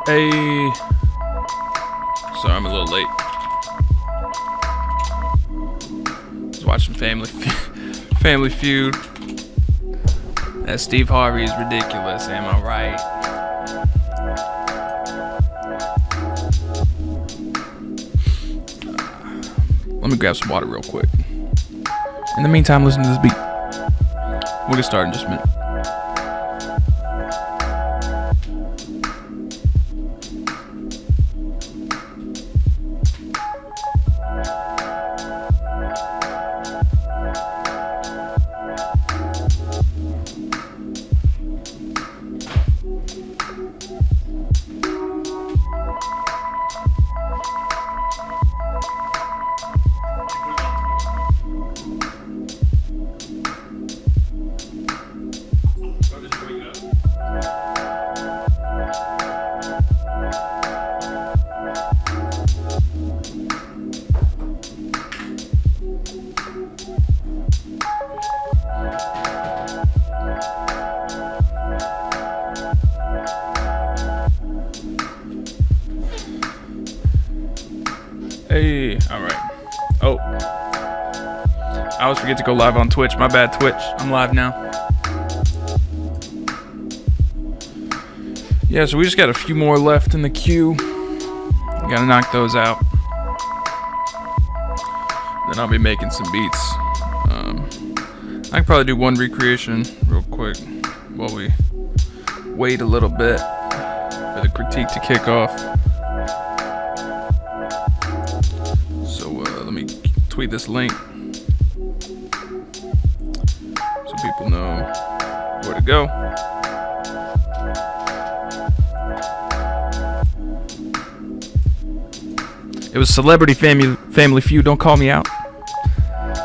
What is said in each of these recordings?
Hey, sorry I'm a little late. Just watching Family Feud. That Steve Harvey is ridiculous. Am I right? Let me grab some water real quick. In the meantime, listen to this beat. We'll get started in just a minute. Hey, alright. Oh. I always forget to go live on Twitch. My bad, Twitch. I'm live now. Yeah, so we just got a few more left in the queue. Gotta knock those out. Then I'll be making some beats. I can probably do one recreation real quick while we wait a little bit for the critique to kick off. Let me tweet this link so people know where to go. It was Celebrity Family Feud. Don't call me out.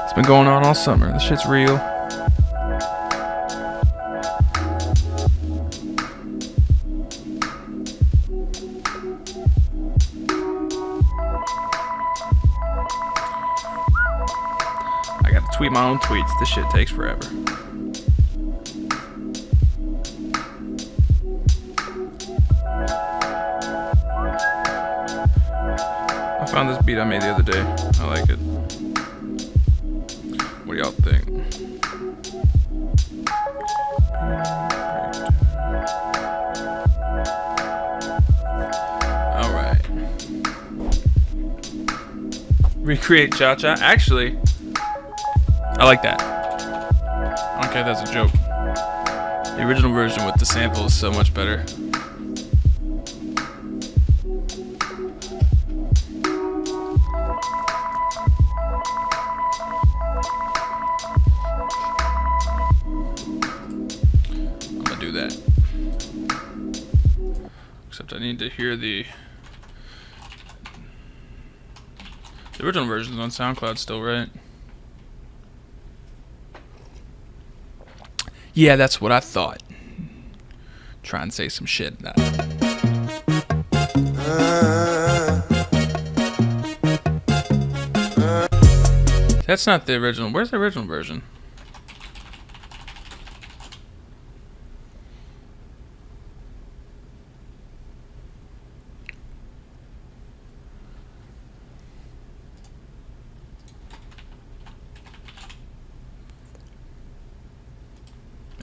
It's been going on all summer. This shit's real. Tweet my own tweets. This shit takes forever. I found this beat I made the other day. I like it. What do y'all think? Alright. Recreate Cha-Cha. Actually, I like that. I don't care if that's a joke. The original version with the sample is so much better. I'm gonna do that. Except I need to hear the original version's on SoundCloud still, right? Yeah, that's what I thought. Try and say some shit. That's not the original. Where's the original version?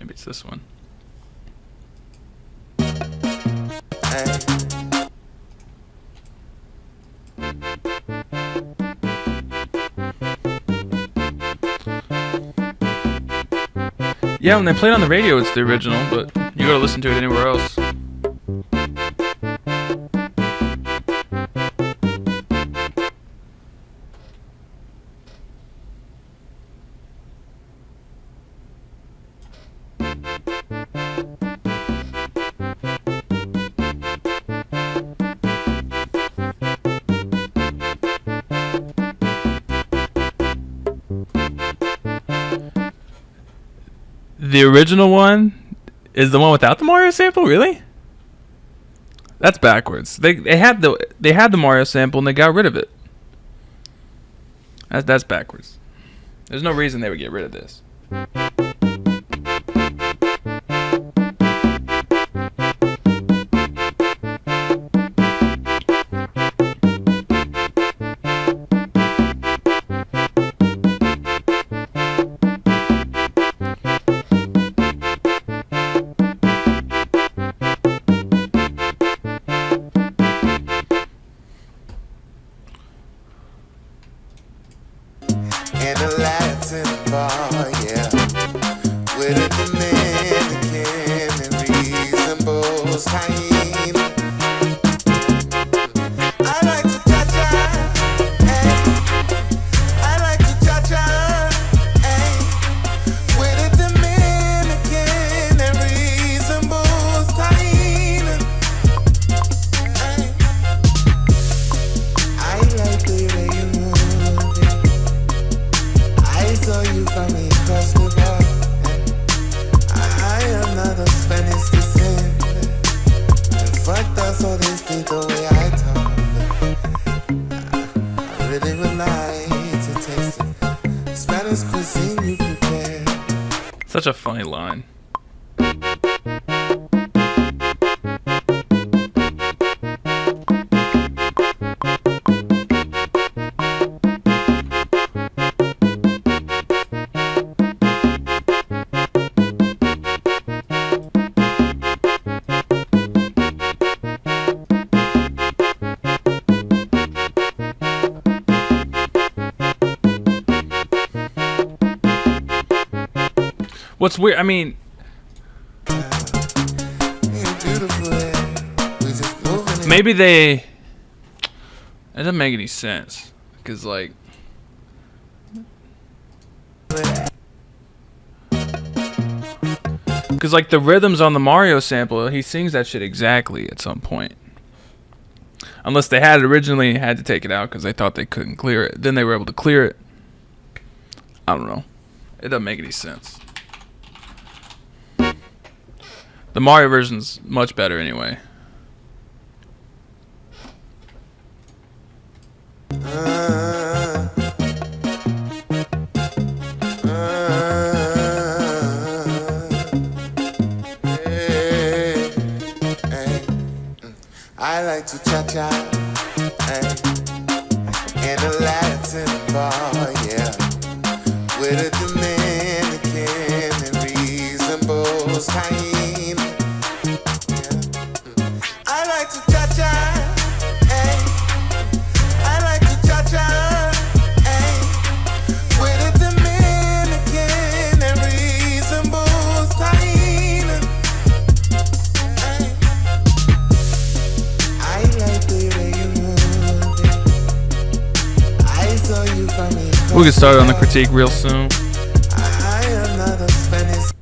Maybe it's this one. Yeah, when they play it on the radio, it's the original, but you gotta listen to it anywhere else. The original one is the one without the Mario sample, really? That's backwards. They had the Mario sample and they got rid of it. That's backwards. There's no reason they would get rid of this. kind. I like to cha-cha, hey. I like to cha-cha, hey. With a Dominican and reasonable style, hey. I like the way you move it. I saw you from across the bar. I am not of Spanish descent. And fucked up, so this is the way I talk. I really would like to taste it. Spanish cuisine you prepare. Such a funny line. What's weird, I mean, maybe they, it doesn't make any sense, because like, the rhythms on the Mario sample, he sings that shit exactly at some point. Unless they had originally had to take it out because they thought they couldn't clear it. Then they were able to clear it. I don't know. It doesn't make any sense. The Mario version's much better anyway. I like to cha-cha, in a Latin bar, yeah. With a Dominican and reasonable style. I like to cha-cha, ay. I like to cha-cha, ay. With a Dominican and reasonable style, ay. I like the way you move it. I saw you from me. We'll get started on the critique real soon. I am not a Spanish.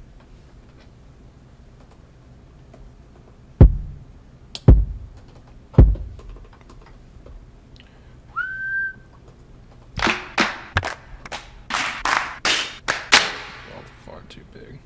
Far too big.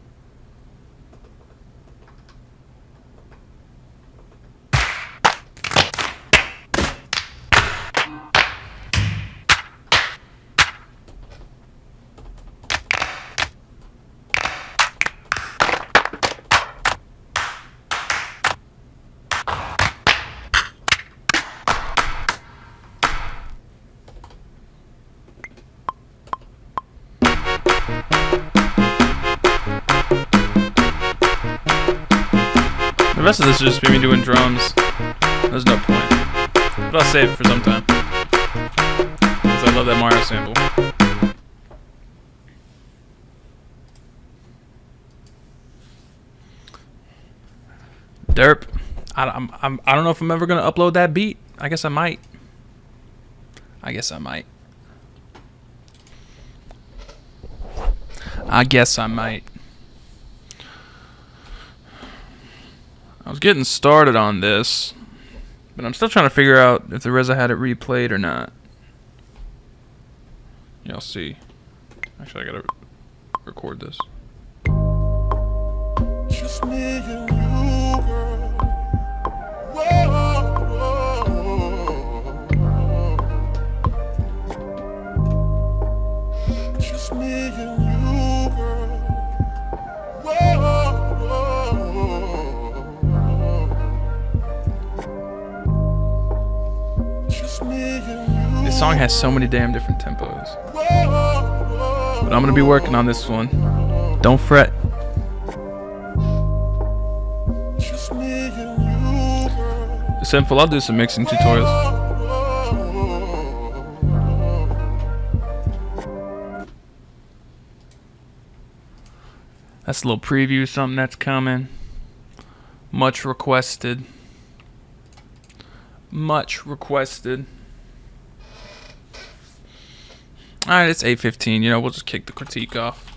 The rest of this is just me doing drums. There's no point. But I'll save it for some time. Because I love that Mario sample. Derp. I don't know if I'm ever going to upload that beat. I guess I might. I guess I might. I was getting started on this, but I'm still trying to figure out if the RZA had it replayed or not. Y'all see. Actually, I gotta record this. Just me and you, girl. Whoa, whoa. Just me and you, girl. Whoa. This song has so many damn different tempos. But I'm gonna be working on this one. Don't fret. Sinful, I'll do some mixing tutorials. That's a little preview of something that's coming. Much requested. Much requested. Alright, it's 8:15. You know, we'll just kick the critique off.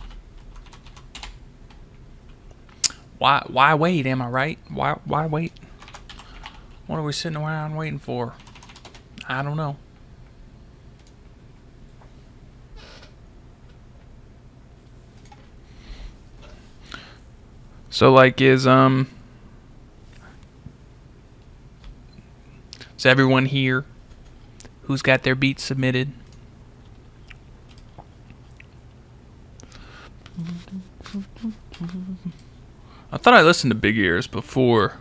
Why wait, am I right? Why wait? What are we sitting around waiting for? I don't know. So like is everyone here who's got their beats submitted? I thought I listened to Big Ears before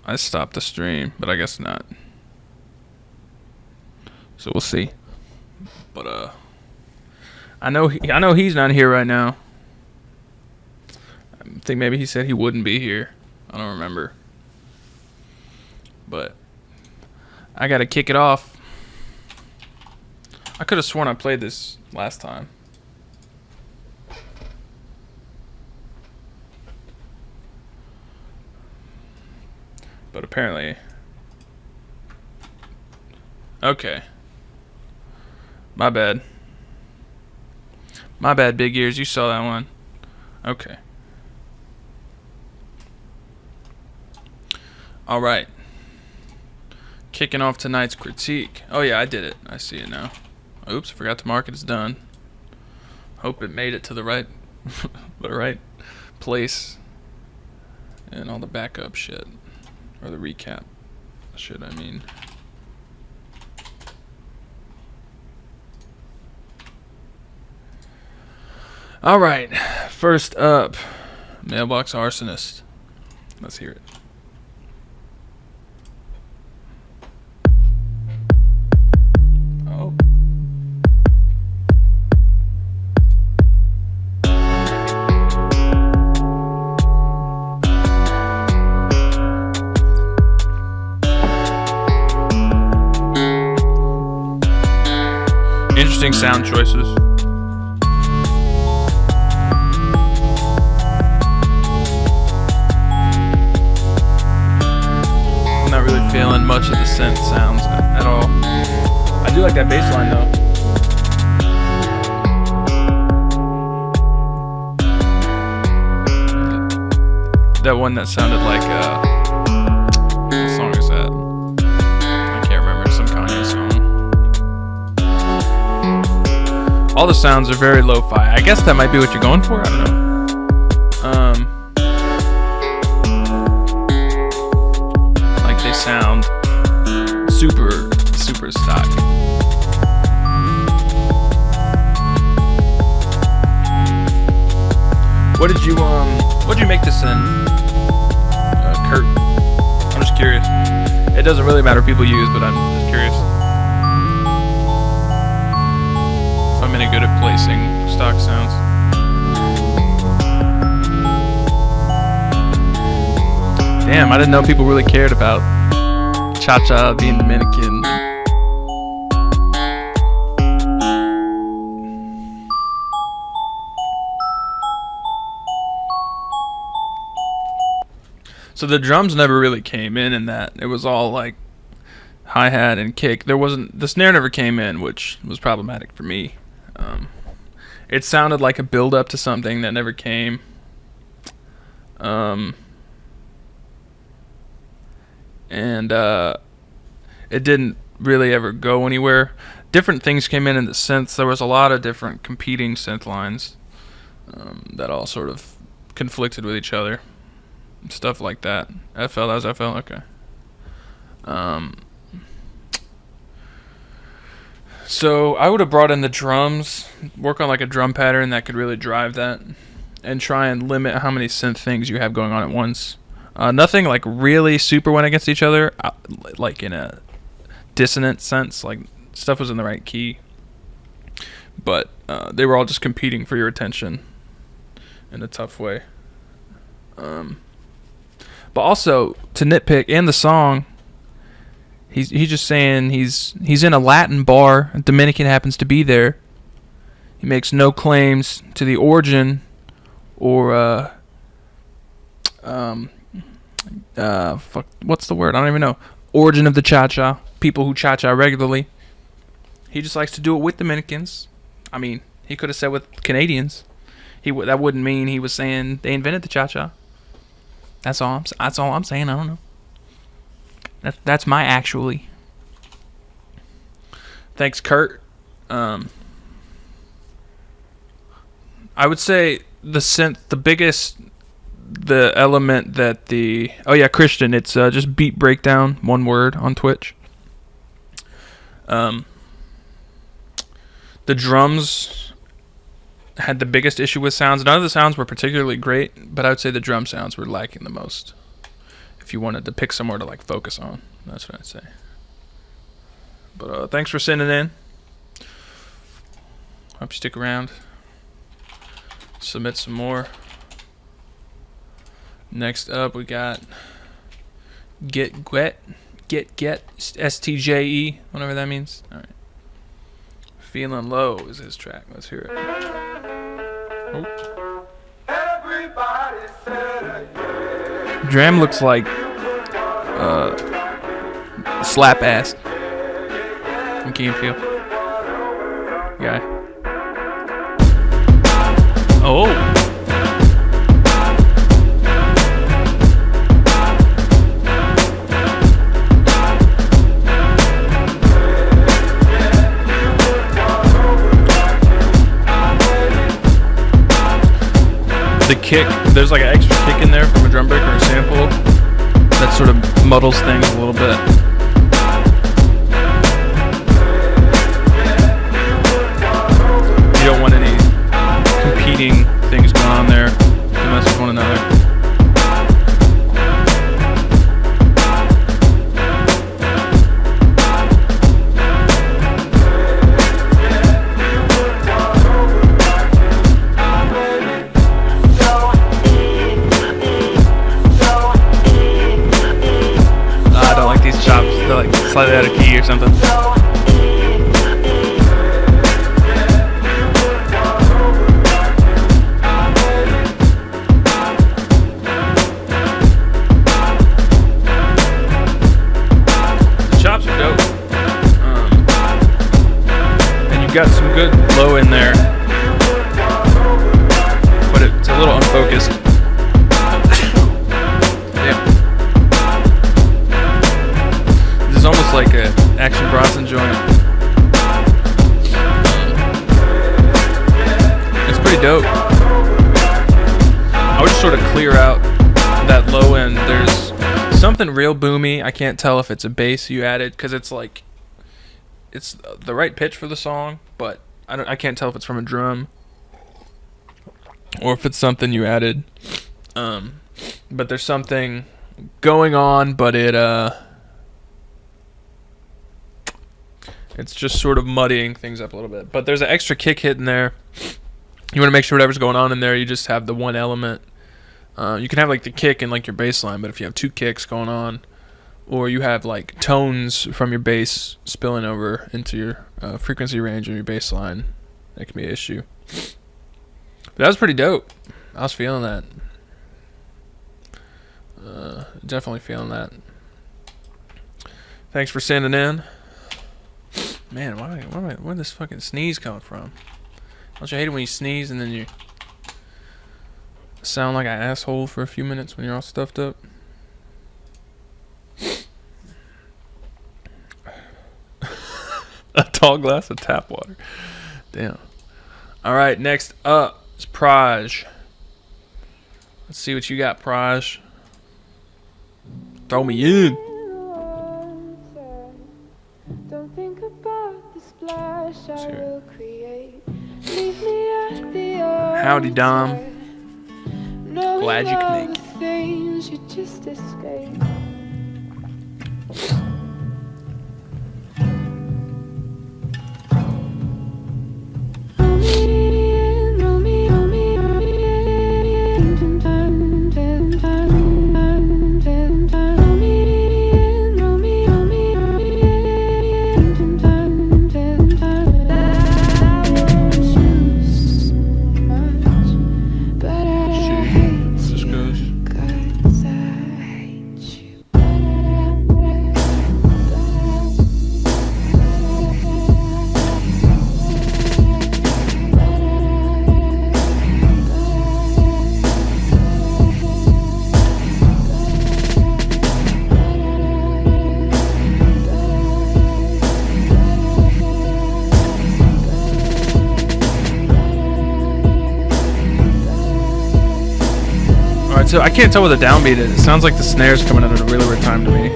I stopped the stream, but I guess not. So we'll see. But I know he's not here right now. I think maybe he said he wouldn't be here. I don't remember. But I gotta kick it off. I could have sworn I played this last time. But apparently... Okay. My bad. My bad, Big Ears. You saw that one. Okay. Alright. Kicking off tonight's critique. Oh yeah, I did it. I see it now. Oops, forgot to mark it as done. Hope it made it to the right the right place. And all the backup shit. Or the recap shit, I mean. Alright, first up, Mailbox Arsonist. Let's hear it. Oh. Interesting sound choices. Feeling much of the synth sounds at all. I do like that bass line though. That one that sounded like what song is that? I can't remember. It's some Kanye song. All the sounds are very lo-fi. I guess that might be what you're going for. I don't know. Sound super stock. What did you make this in, Kurt? I'm just curious. It doesn't really matter if people use, but I'm just curious if I'm any good at placing stock sounds. Damn, I didn't know people really cared about Cha-Cha being Dominican. So the drums never really came in that. It was all like hi-hat and kick. The snare never came in, which was problematic for me. It sounded like a build-up to something that never came. And it didn't really ever go anywhere. Different things came in the synths. There was a lot of different competing synth lines that all sort of conflicted with each other. Stuff like that. FL, that was FL? Okay. So I would have brought in the drums, work on like a drum pattern that could really drive that, and try and limit how many synth things you have going on at once. Nothing like really super went against each other, like in a dissonant sense, like stuff was in the right key, but they were all just competing for your attention in a tough way. But also to nitpick in the song, he's just saying he's in a Latin bar, a Dominican happens to be there. He makes no claims to the origin or what's the word? I don't even know. Origin of the cha-cha. People who cha-cha regularly. He just likes to do it with Dominicans. I mean, he could have said with Canadians. That wouldn't mean he was saying they invented the cha-cha. That's all I'm saying. I don't know. That's my actually. Thanks, Kurt. I would say the element that Christian, it's just beat breakdown, one word on Twitch. The drums had the biggest issue with sounds. None of the sounds were particularly great, but I would say the drum sounds were lacking the most. If you wanted to pick somewhere to like focus on, that's what I'd say. But thanks for sending in. Hope you stick around. Submit some more. Next up, we got Get STJE, whatever that means. All right. Feeling Low is his track. Let's hear it. Oh. Dram looks like slap ass. From Key and Peele. Guy. Oh. The kick, there's like an extra kick in there from a drum break or a sample that sort of muddles things a little bit. You don't want any competing things going on there to mess with one another. Slightly out of key or something. The chops are dope. And you've got some good low in there. But it's a little unfocused. It's almost like a Action Bronson joint. It's pretty dope. I would just sort of clear out that low end. There's something real boomy. I can't tell if it's a bass you added because it's like it's the right pitch for the song, but I can't tell if it's from a drum or if it's something you added. But there's something going on, but it's just sort of muddying things up a little bit. But there's an extra kick hit in there. You want to make sure whatever's going on in there, you just have the one element. You can have like the kick and like your bass line, but if you have two kicks going on, or you have like tones from your bass spilling over into your frequency range and your bass line, that can be an issue. But that was pretty dope. I was feeling that. Definitely feeling that. Thanks for sending in. Man, where this fucking sneeze coming from? Don't you hate it when you sneeze and then you sound like an asshole for a few minutes when you're all stuffed up? A tall glass of tap water. Damn. Alright, next up is Praj. Let's see what you got, Praj. Throw me in. Don't think about the splash I will create. Leave me at the Howdy, Dom. Glad you can make it. Things you just escape. Alright, so I can't tell what the downbeat is. It sounds like the snare's coming in at a really weird time to me.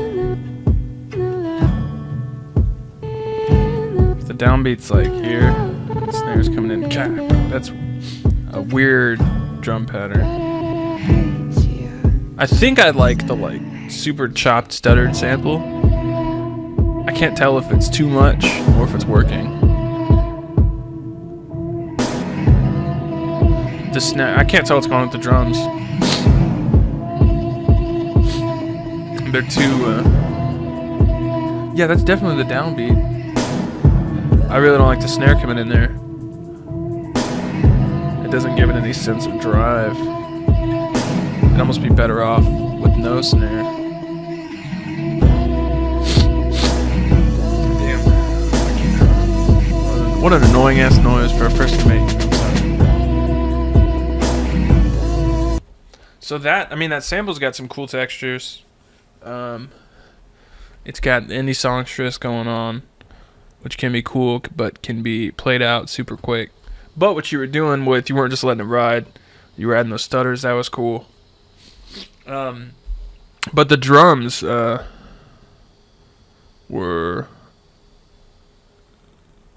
If the downbeat's like here, the snare's coming in. God, that's a weird drum pattern. I think I like the super chopped stuttered sample. I can't tell if it's too much or if it's working. The snare, I can't tell what's going on with the drums. They're too, yeah, that's definitely the downbeat. I really don't like the snare coming in there. It doesn't give it any sense of drive. It'd almost be better off with no snare. Damn. What an annoying ass noise for a person to make. So that sample's got some cool textures. It's got indie songstress going on, which can be cool, but can be played out super quick. But what you were doing with, you weren't just letting it ride. You were adding those stutters. That was cool. But the drums were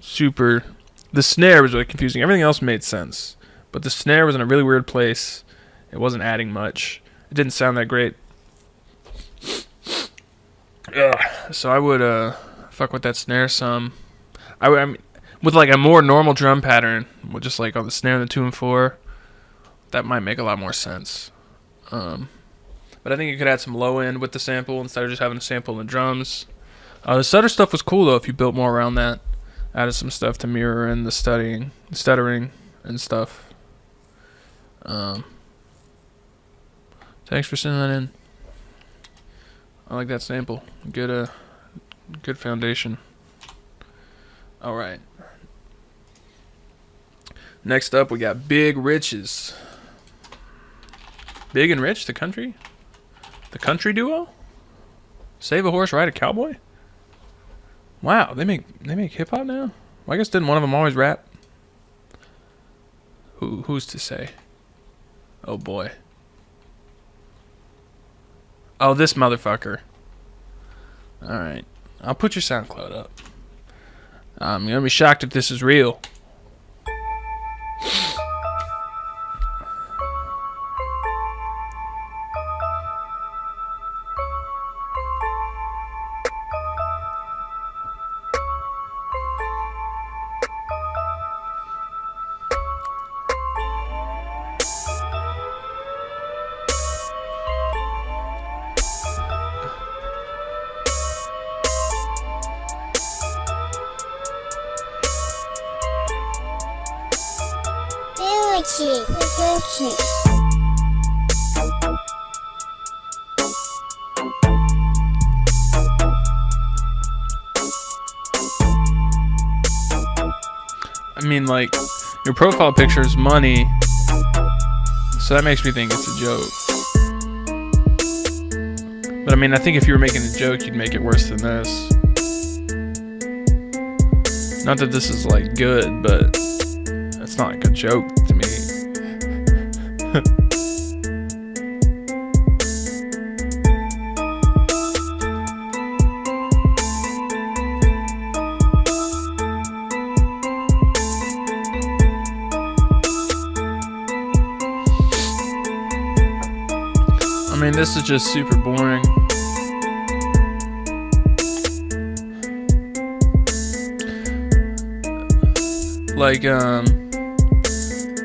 super. The snare was really confusing. Everything else made sense, but the snare was in a really weird place. It wasn't adding much. It didn't sound that great. So I would fuck with that snare some. I mean, with like a more normal drum pattern, with just like on the snare and the 2 and 4, that might make a lot more sense. But I think you could add some low end with the sample instead of just having a sample in the drums. The stutter stuff was cool though if you built more around that. Added some stuff to mirror in the stuttering and stuff. Thanks for sending that in. I like that sample. Good foundation. All right. Next up, we got Big Riches. Big and Rich, the country duo. Save a horse, ride a cowboy. Wow, they make hip hop now. Well, I guess didn't one of them always rap? Who's to say? Oh boy. Oh, this motherfucker. Alright. I'll put your SoundCloud up. I'm gonna be shocked if this is real. I mean, like, your profile picture is money, so that makes me think it's a joke. But I mean, I think if you were making a joke, you'd make it worse than this. Not that this is like good, but it's not like a joke to me. I mean, this is just super boring. Like, do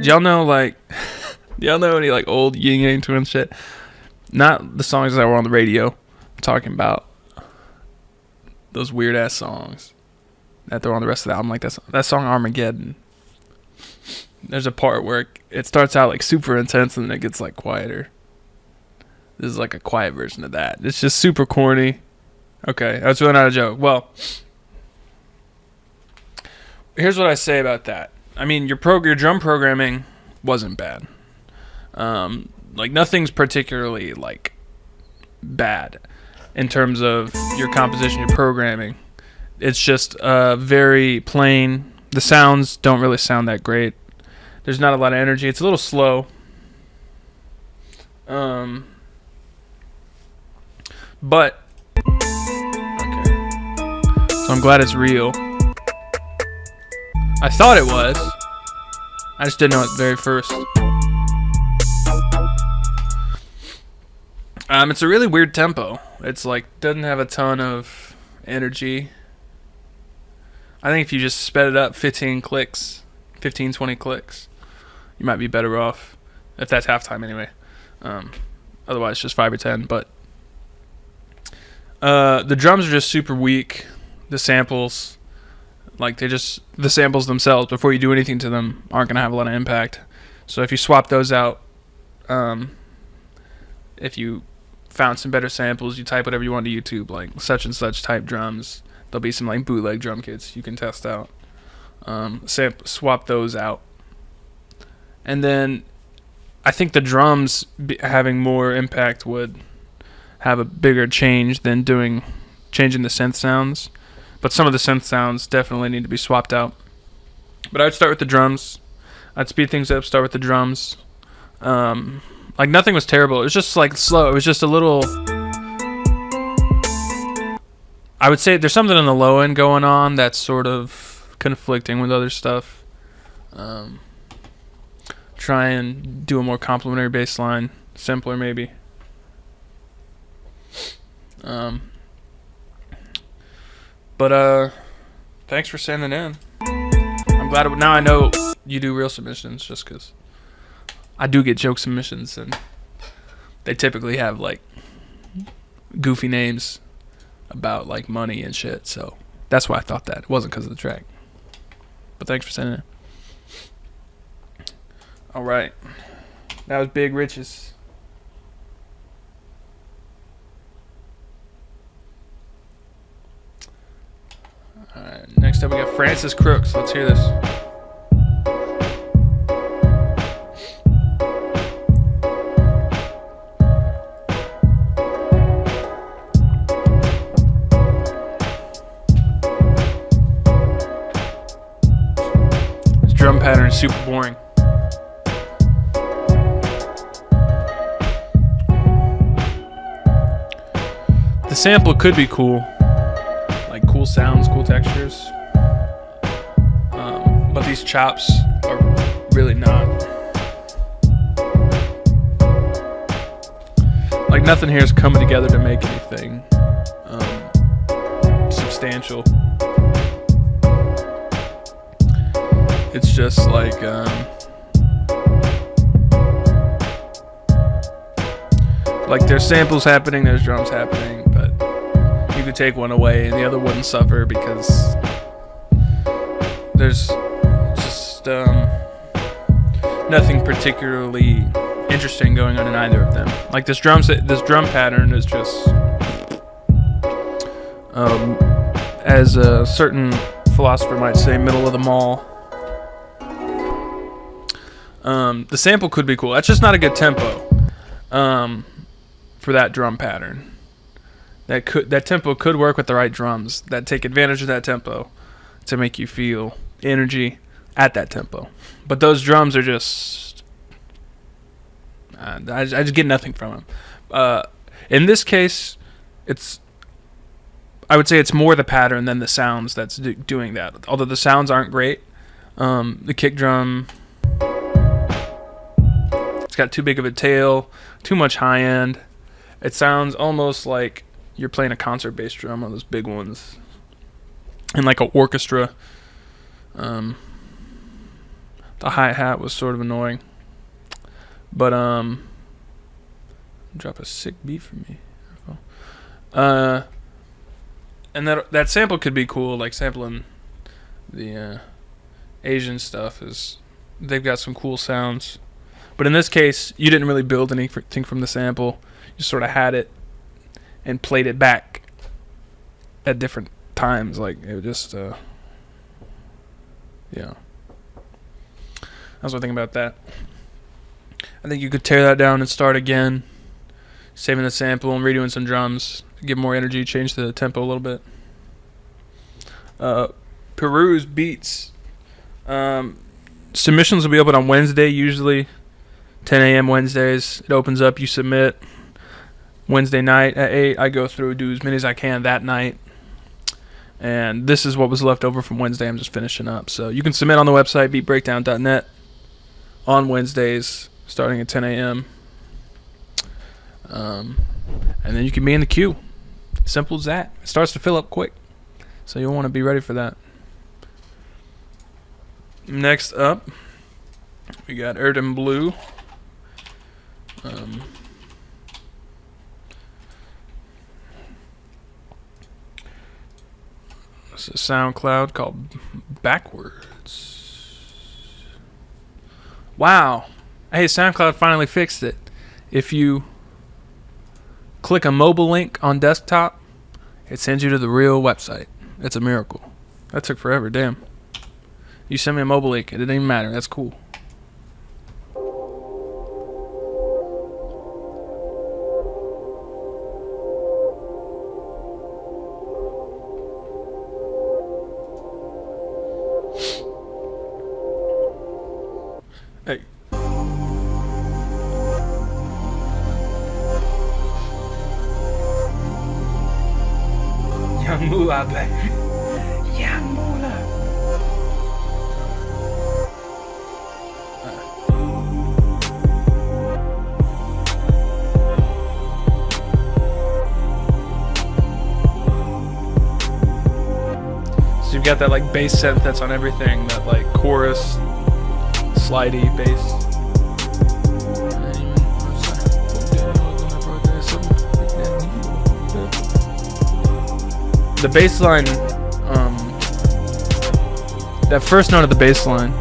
y'all know, like, do y'all know any, like, old Yin Yang Twin shit? Not the songs that were on the radio. I'm talking about those weird-ass songs that they're on the rest of the album. Like, that song Armageddon. There's a part where it starts out, like, super intense, and then it gets, like, quieter. This is, like, a quiet version of that. It's just super corny. Okay, that's really not a joke. Well, here's what I say about that. I mean, your drum programming wasn't bad. Like, nothing's particularly, like, bad in terms of your composition, your programming. It's just very plain. The sounds don't really sound that great. There's not a lot of energy. It's a little slow. But okay, so I'm glad it's real. I thought it was. I just didn't know it very first. It's a really weird tempo. It's like doesn't have a ton of energy. I think if you just sped it up 15 clicks, 15, 20 clicks, you might be better off. If that's halftime anyway. Otherwise, just 5 or 10. But the drums are just super weak. The samples, like the samples themselves, before you do anything to them, aren't going to have a lot of impact. So if you swap those out, if you found some better samples, you type whatever you want to YouTube, like such and such type drums. There'll be some like bootleg drum kits you can test out. Swap those out. And then I think the drums having more impact would have a bigger change than changing the synth sounds. But some of the synth sounds definitely need to be swapped out. But I would start with the drums. I'd speed things up, start with the drums. Like nothing was terrible. It was just like slow. It was just a little... I would say there's something on the low end going on that's sort of conflicting with other stuff. Try and do a more complementary bass line, simpler maybe. But thanks for sending in. I'm glad now I know you do real submissions, just because I do get joke submissions and they typically have like goofy names about like money and shit, so that's why I thought that. It wasn't because of the track. But thanks for sending it. Alright. That was Big Riches. Alright, next up we got Francis Crooks. Let's hear this. Drum pattern is super boring. The sample could be cool, like cool sounds, cool textures, but these chops are really not. Like nothing here is coming together to make anything substantial. It's just like there's samples happening, there's drums happening, but you could take one away and the other wouldn't suffer because there's just nothing particularly interesting going on in either of them. Like this drum pattern is just as a certain philosopher might say, middle of the mall. The sample could be cool. That's just not a good tempo for that drum pattern. That tempo could work with the right drums that take advantage of that tempo to make you feel energy at that tempo. But those drums are just... I just get nothing from them. In this case, I would say it's more the pattern than the sounds that's doing that. Although the sounds aren't great. The kick drum... It's got too big of a tail, too much high end. It sounds almost like you're playing a concert bass drum, one of those big ones, in like an orchestra. The hi-hat was sort of annoying, but drop a sick beat for me. And that sample could be cool, like sampling the Asian stuff they've got some cool sounds. But in this case, you didn't really build anything from the sample. You sort of had it and played it back at different times. Like, it was just, yeah. That's what I think about that. I think you could tear that down and start again, saving the sample and redoing some drums, give more energy, change the tempo a little bit. Peru's beats. Submissions will be open on Wednesday, usually. 10 a.m. Wednesdays. It opens up, you submit. Wednesday night at 8, I go through, do as many as I can that night. And this is what was left over from Wednesday. I'm just finishing up. So you can submit on the website, beatbreakdown.net, on Wednesdays, starting at 10 a.m. And then you can be in the queue. Simple as that. It starts to fill up quick. So you'll want to be ready for that. Next up, we got Erdem Blue. It's a SoundCloud called Backwards. Wow. Hey, SoundCloud finally fixed it. If you click a mobile link on desktop, it sends you to the real website. It's a miracle. That took forever, damn. You send me a mobile link, it didn't even matter. That's cool. Hey. Young Moolah, baby. Young Moolah. So you've got that like bass synth that's on everything, that like chorus, slidey bass. The bass line, that first note of the bass line,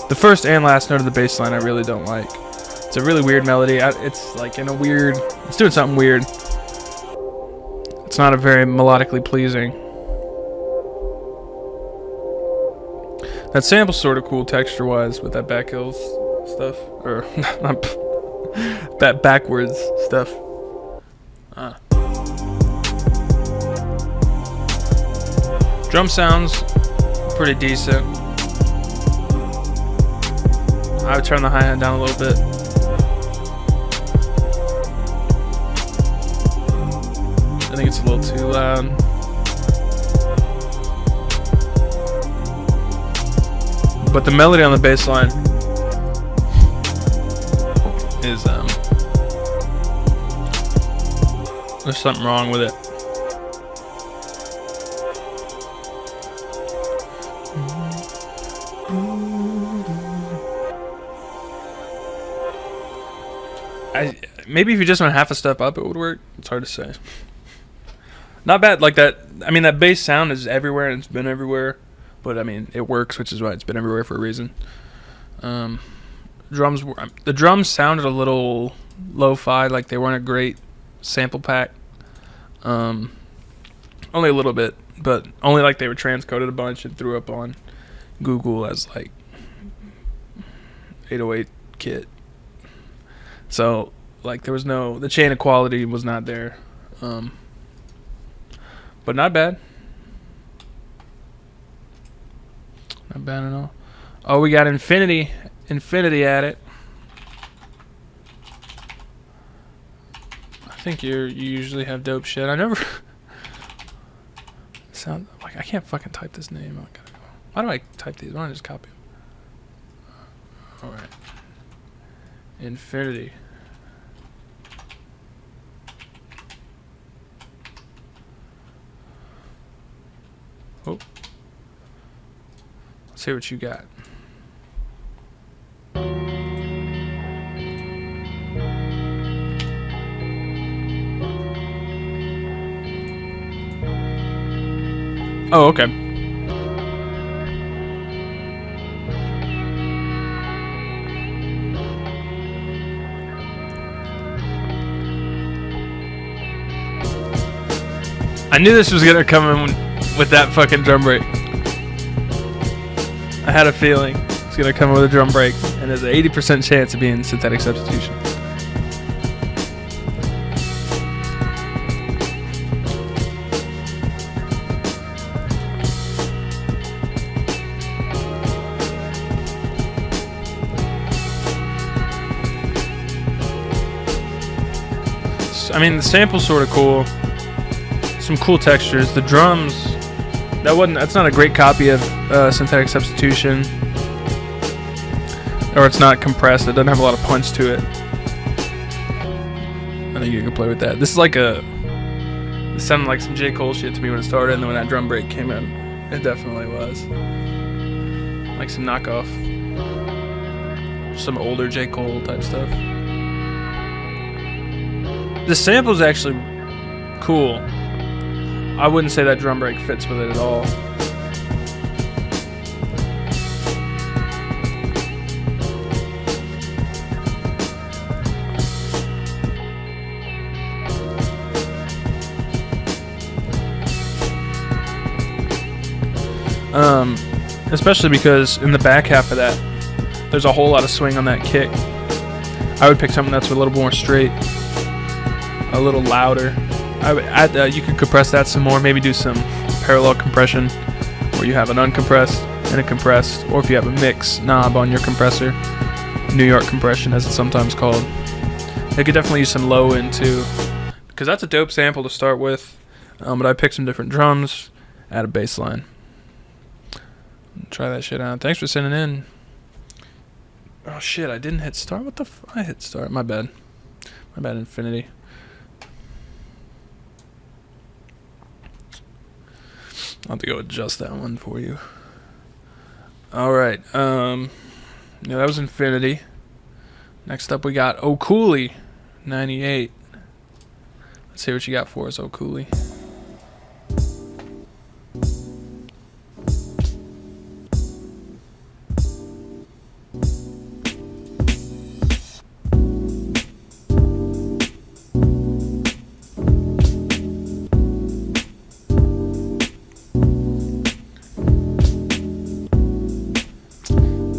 the first and last note of the bass line I really don't like. It's a really weird melody. It's like in a weird, it's doing something weird. It's not a very melodically pleasing. That sample's sort of cool texture-wise with that back hills stuff, or that backwards stuff. Drum sounds pretty decent. I would turn the hi-hat down a little bit. I think it's a little too loud. But the melody on the bass line is there's something wrong with it. Maybe if you just went half a step up, it would work. It's hard to say. Not bad, like that. I mean, that bass sound is everywhere and it's been everywhere, but I mean, it works, which is why it's been everywhere for a reason. The drums sounded a little lo-fi, like they weren't a great sample pack. Only a little bit, but only like they were transcoded a bunch and threw up on Google as like 808 kit. So like there was the chain of quality was not there. But not bad. Not bad at all. Oh, we got Infinity at it. I think you usually have dope shit. I never sound like I can't fucking type this name. Why do I type these? Why don't I just copy them? All right. Infinity. Oh. Let's see what you got. Oh, okay. I knew this was gonna come in with that fucking drum break. I had a feeling it's gonna come with a drum break, and there's an 80% chance of being synthetic substitution. nice. I mean, the sample's sort of cool. Some cool textures. The drums, that's not a great copy of Synthetic Substitution. Or it's not compressed. It doesn't have a lot of punch to it. I think you can play with that. This is like it sounded like some J. Cole shit to me when it started, and then when that drum break came in, it definitely was. Like some knockoff, some older J. Cole type stuff. The sample's actually cool. I wouldn't say that drum break fits with it at all. Especially because in the back half of that, there's a whole lot of swing on that kick. I would pick something that's a little more straight, a little louder. I would add, you could compress that some more, maybe do some parallel compression where you have an uncompressed and a compressed, or if you have a mix knob on your compressor, New York compression as it's sometimes called. They could definitely use some low end too, because that's a dope sample to start with. But I picked some different drums, add a bass line. Try that shit out. Thanks for sending in. Oh shit, I didn't hit start. What the I hit start. My bad. My bad, Infinity. I'll have to go adjust that one for you. Alright. Yeah, that was Infinity. Next up we got O'Cooley 98. Let's see what you got for us, O'Cooley.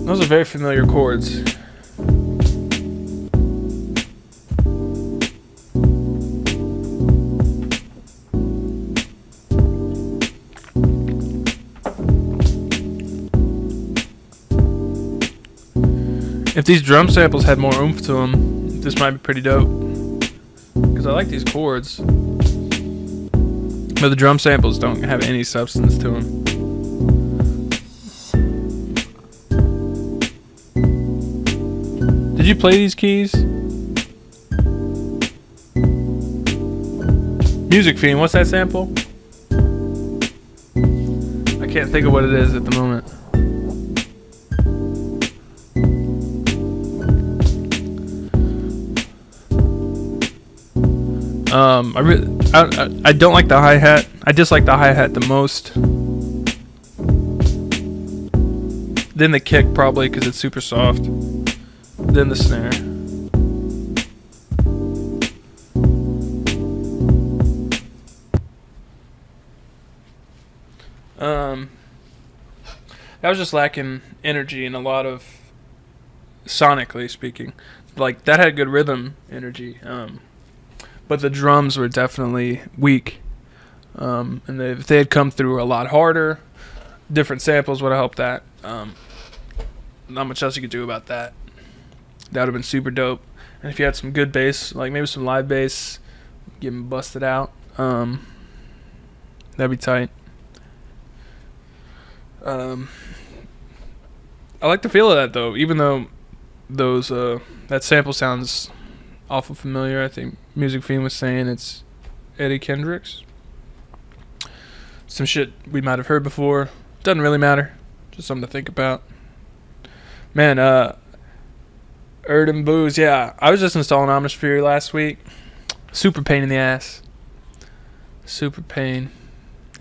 Those are very familiar chords. If these drum samples had more oomph to them, this might be pretty dope. Because I like these chords. But the drum samples don't have any substance to them. Did you play these keys? Music Fiend, what's that sample? I can't think of what it is at the moment. I don't like the hi-hat. I dislike the hi-hat the most. Then the kick probably because it's super soft. Then the snare. That was just lacking energy and a lot of, sonically speaking, like that had good rhythm energy. But the drums were definitely weak. And if they had come through a lot harder, different samples would have helped that. Not much else you could do about that. That would have been super dope. And if you had some good bass, like maybe some live bass, get them busted out, that'd be tight. I like the feel of that though, even though those that sample sounds awful familiar. I think Music Fiend was saying it's Eddie Kendricks. Some shit we might have heard before. Doesn't really matter. Just something to think about. Man, Erdem Booze, yeah. I was just installing Omnisphere last week. Super pain in the ass. Super pain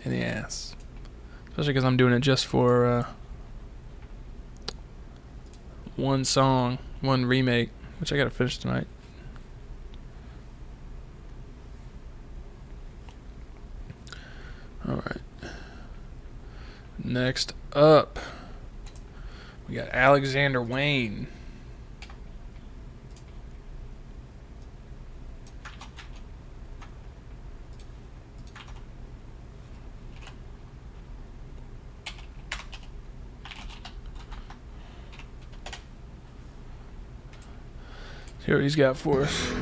in the ass. Especially because I'm doing it just for one song, one remake, which I gotta finish tonight. Alright. Next up, we got Alexander Wayne. See what he's got for us.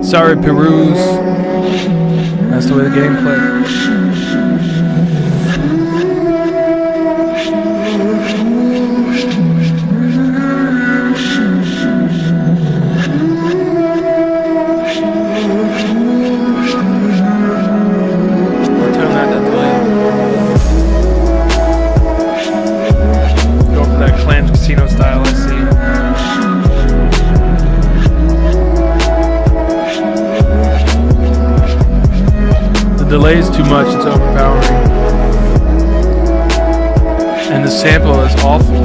Sorry, Peruse. That's the way the game played. I'll turn that to delay. Go for that Clams Casino style, I see. Delay is too much, it's overpowering. And the sample is awful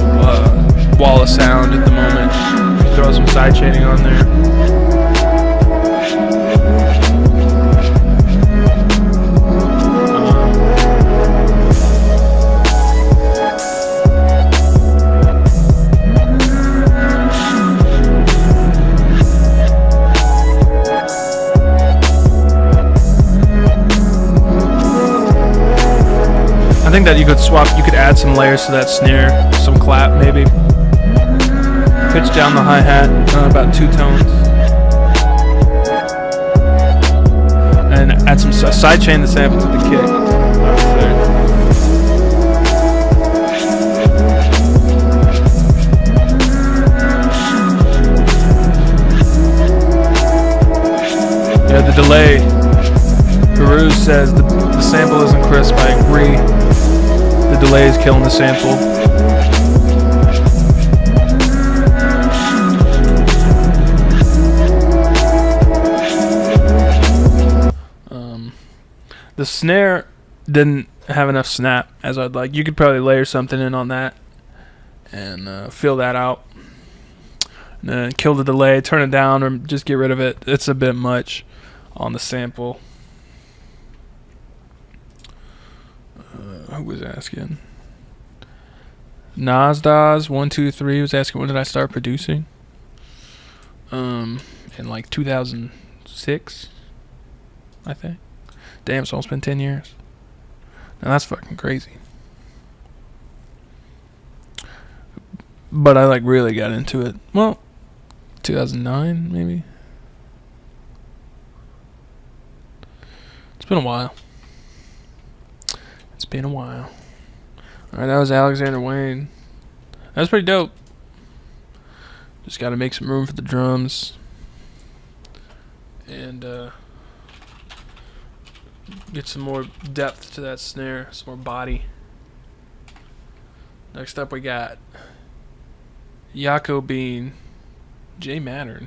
wall of sound at the moment. Throw some side chaining on there. I think that you could add some layers to that snare, some clap maybe. Pitch down the hi-hat about 2 tones. And add some side chain the sample to the kick. Yeah, the delay. Peruse says the sample isn't crisp, I agree. The delay is killing the sample. The snare didn't have enough snap as I'd like. You could probably layer something in on that and fill that out. And then kill the delay, turn it down, or just get rid of it. It's a bit much on the sample. Who was asking? Nasdaz123 was asking when did I start producing? In like 2006, I think. Damn, it's almost been 10 years. Now that's fucking crazy. But I like really got into it. Well, 2009 maybe. It's been a while. It's been a while. Alright, that was Alexander Wayne. That was pretty dope. Just gotta make some room for the drums. And get some more depth to that snare, some more body. Next up we got Yako Bean. J Mattern.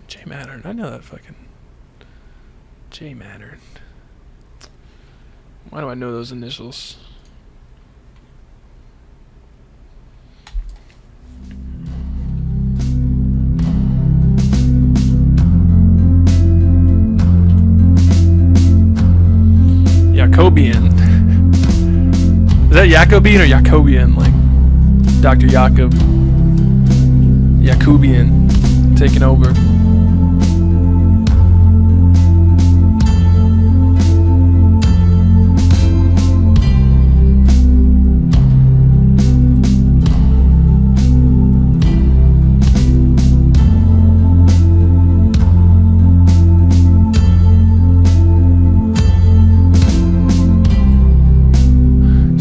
J Mattern. I know that fucking J Mattern. Why do I know those initials? Jacobian. Is that Jacobian or Jacobian? Like Dr. Jacob. Jacobian taking over.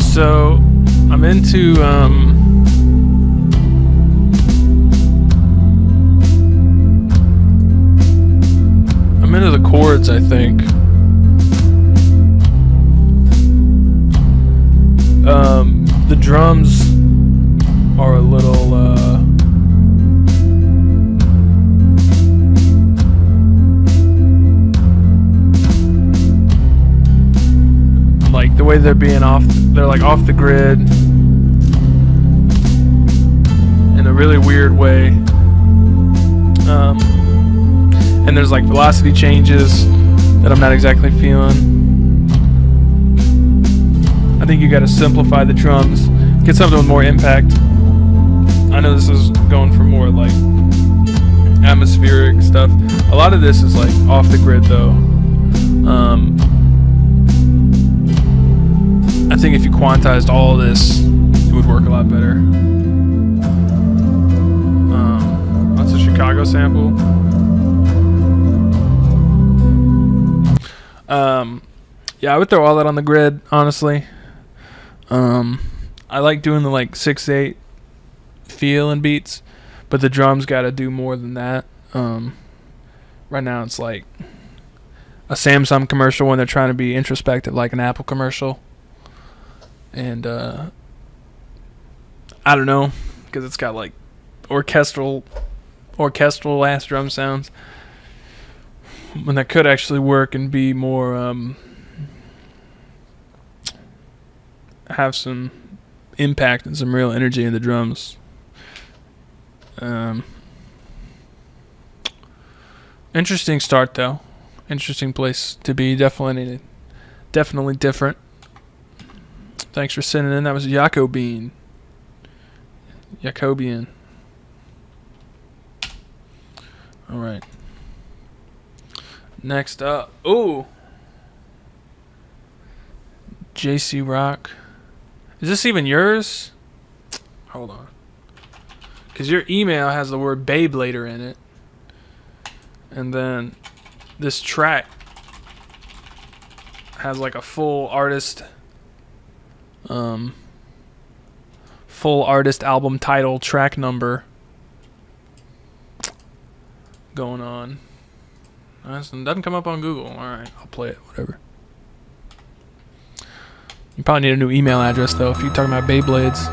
So I'm into the chords, I think. The drums are a little like the way they're being they're like off the grid in a really weird way. And there's like velocity changes that I'm not exactly feeling. I think you gotta simplify the drums, get something with more impact. I know this is going for more like atmospheric stuff. A lot of this is like off the grid though. I think if you quantized all of this, it would work a lot better. That's a Chicago sample. Yeah, I would throw all that on the grid, honestly. I like doing the like 6/8 feel and beats, but the drums got to do more than that. Right now it's like a Samsung commercial when they're trying to be introspective, like an Apple commercial. And I don't know, because it's got like orchestral ass drum sounds, when that could actually work and be more have some impact and some real energy in the drums. Interesting start though. Interesting place to be. Definitely different. Thanks for sending in. That was Jacobian. All right. Next up. Ooh. JC Rock. Is this even yours? Hold on. Because your email has the word Beyblader in it. And then this track has like a full artist album title, track number going on. It doesn't come up on Google. Alright, I'll play it, whatever. You probably need a new email address though if you're talking about Beyblades.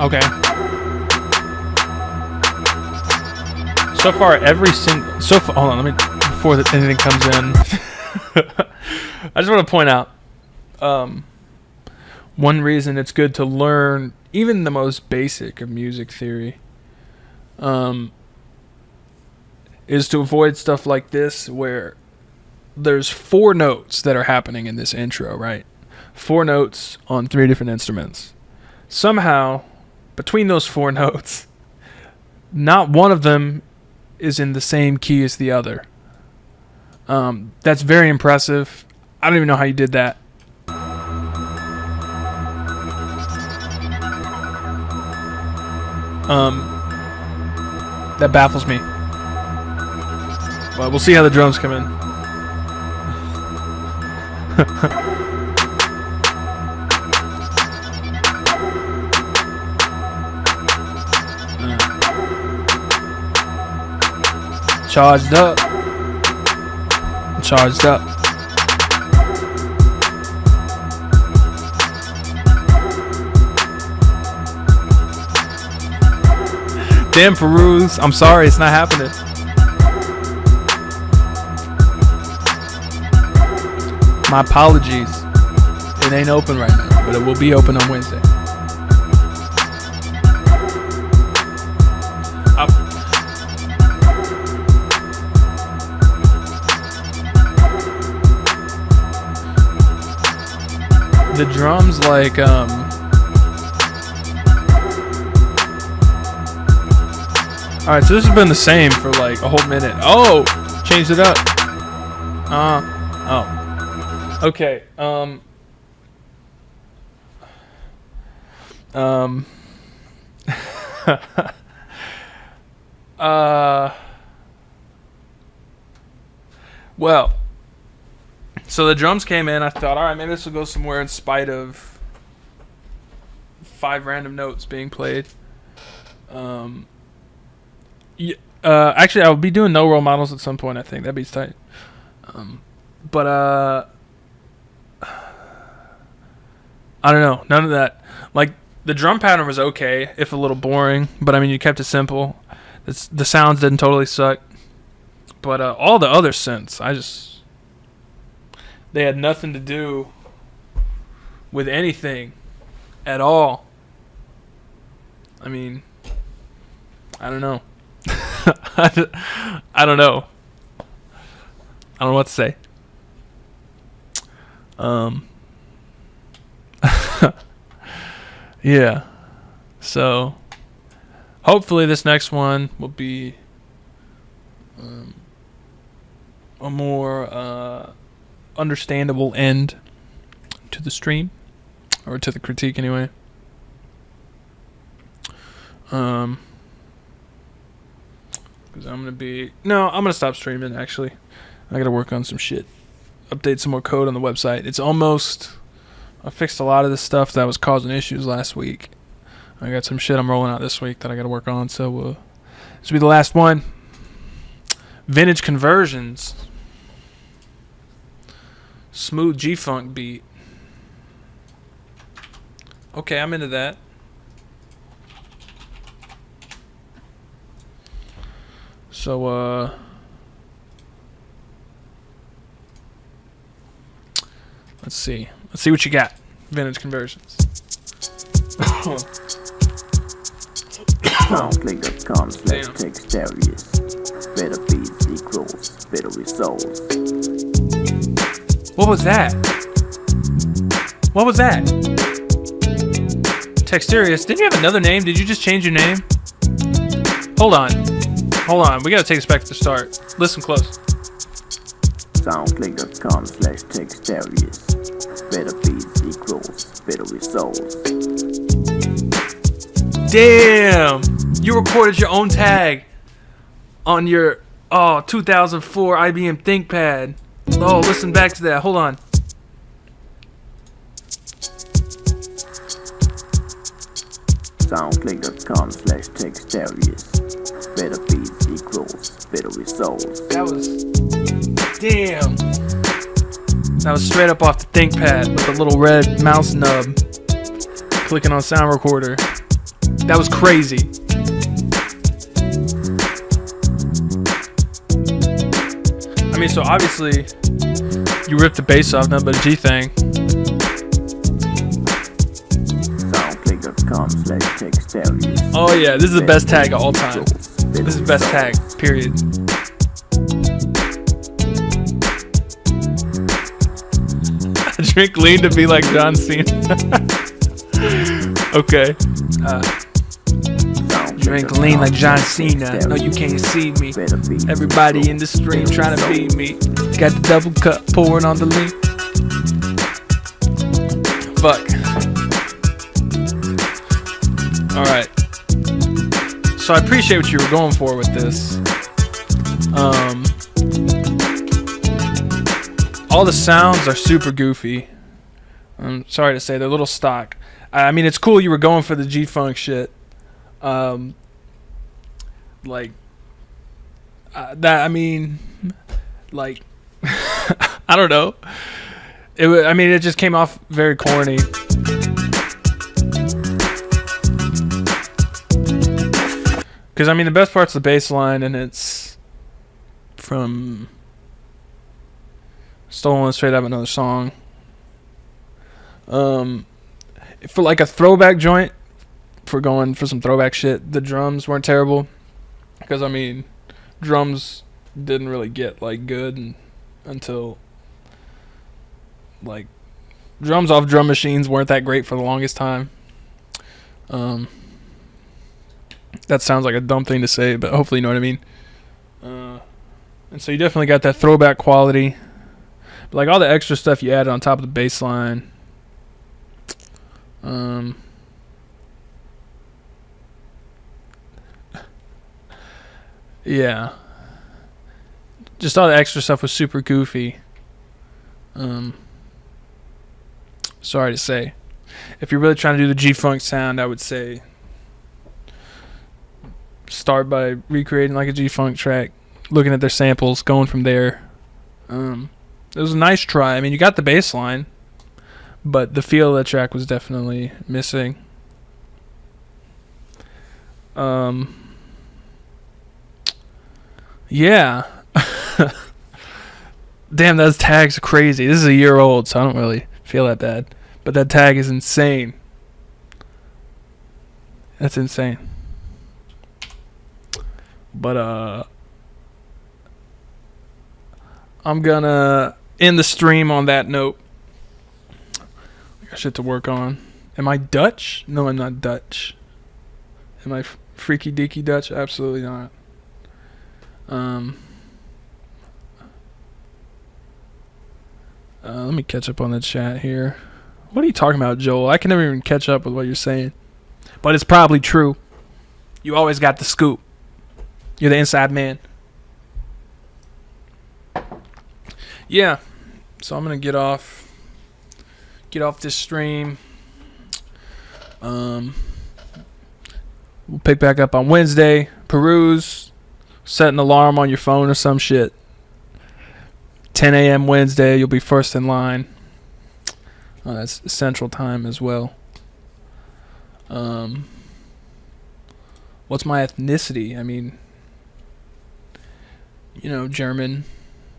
Okay. So far, hold on, before anything comes in, I just want to point out, one reason it's good to learn even the most basic of music theory, is to avoid stuff like this where there's 4 notes that are happening in this intro, right? 4 notes on 3 different instruments. Somehow, between those 4 notes, not one of them is in the same key as the other. That's very impressive. I don't even know how you did that. That baffles me. But we'll see how the drums come in. Charged up. Damn, Peruse. I'm sorry, it's not happening. My apologies. It ain't open right now, but it will be open on Wednesday. The drums like alright, so this has been the same for like a whole minute. Oh, changed it up. Okay. Well, so the drums came in. I thought, all right, maybe this will go somewhere in spite of 5 random notes being played. Actually, I'll be doing no roll models at some point. I think that'd be tight. But I don't know. None of that. Like the drum pattern was okay, if a little boring. But I mean, you kept it simple. The sounds didn't totally suck. But all the other synths, they had nothing to do with anything at all. I mean, I don't know. I don't know. I don't know what to say. Yeah. So, hopefully this next one will be a more understandable end to the stream, or to the critique anyway. Because I'm gonna stop streaming. Actually, I gotta work on some shit, update some more code on the website. I fixed a lot of this stuff that was causing issues last week. I got some shit I'm rolling out this week that I gotta work on. So this will be the last one. Vintage conversions. Smooth G-Funk beat. Okay, I'm into that. So, let's see. Let's see what you got. Vintage conversions. Soundclick.com/Textarius. Better beats equals better results. What was that? What was that? Textarius, didn't you have another name? Did you just change your name? Hold on. We gotta take this back to the start. Listen close. Soundclick.com/Textarius. Better beats equals better results. Damn! You recorded your own tag on your 2004 IBM ThinkPad. Oh, listen back to that. Hold on. Soundclick.com/Textarius. Better beats equals better results. Damn. That was straight up off the ThinkPad with the little red mouse nub. Clicking on sound recorder. That was crazy. I mean, so obviously you ripped the bass off nothing but a G thing. Soundclick.com/Textarius. Oh yeah, this is the best tag of all time. This is the best tag, period. Drink lean to be like John Cena. Okay. Drink lean like John Cena. No, you can't see me. Everybody in the stream trying to beat me. Got the double cup pouring on the lean. Fuck. Alright. So I appreciate what you were going for with this. All the sounds are super goofy. I'm sorry to say, they're a little stock. I mean, it's cool you were going for the G-Funk shit. That, I mean, like, I don't know. It just came off very corny. Because, I mean, the best part's the bass line, and it's from Stolen straight out of another song. For like a throwback joint, if we're going for some throwback shit, the drums weren't terrible. Because, I mean, drums didn't really get, like, good until, like, drums off drum machines weren't that great for the longest time. That sounds like a dumb thing to say, but hopefully you know what I mean. And so you definitely got that throwback quality. But like all the extra stuff you added on top of the bass line. Yeah. Just all the extra stuff was super goofy. Sorry to say. If you're really trying to do the G-Funk sound, I would say start by recreating like a G-Funk track, looking at their samples, going from there. It was a nice try. I mean, you got the bass line, but the feel of the track was definitely missing. Yeah. Damn, those tags are crazy. This is a year old, so I don't really feel that bad. But that tag is insane. That's insane. But, I'm gonna end the stream on that note. I got shit to work on. Am I Dutch? No, I'm not Dutch. Am I freaky deaky Dutch? Absolutely not. Let me catch up on the chat here. What are you talking about, Joel? I can never even catch up with what you're saying. But it's probably true. You always got the scoop. You're the inside man. Yeah. So I'm gonna get off this stream. We'll pick back up on Wednesday. Peruse. Set an alarm on your phone or some shit. 10 a.m. Wednesday. You'll be first in line. That's Central Time as well. What's my ethnicity? I mean, German,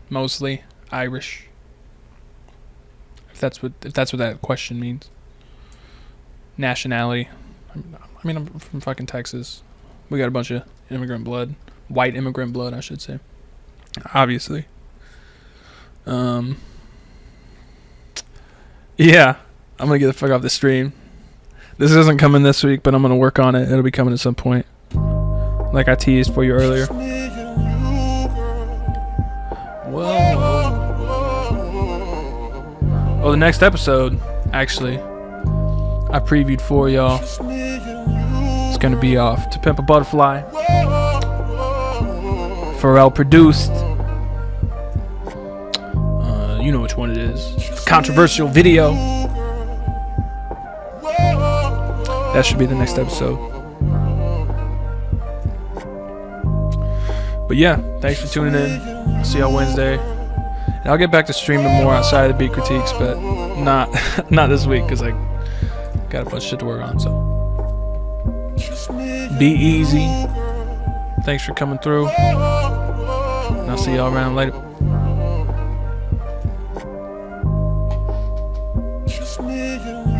mostly Irish. If that's what that question means. Nationality. I mean, I'm from fucking Texas. We got a bunch of immigrant blood, white immigrant blood, I should say. Obviously. Yeah, I'm gonna get the fuck off the stream. This isn't coming this week, but I'm gonna work on it. It'll be coming at some point, like I teased for you earlier. Whoa. Oh, the next episode, actually, I previewed for y'all. It's gonna be off To Pimp a Butterfly. Pharrell produced. You know which one it is. Controversial video. That should be the next episode. But yeah, thanks for tuning in. I'll see y'all Wednesday. And I'll get back to streaming more outside of the beat critiques, but not this week because I got a bunch of shit to work on. So be easy. Thanks for coming through. And I'll see y'all around later. Just me and you.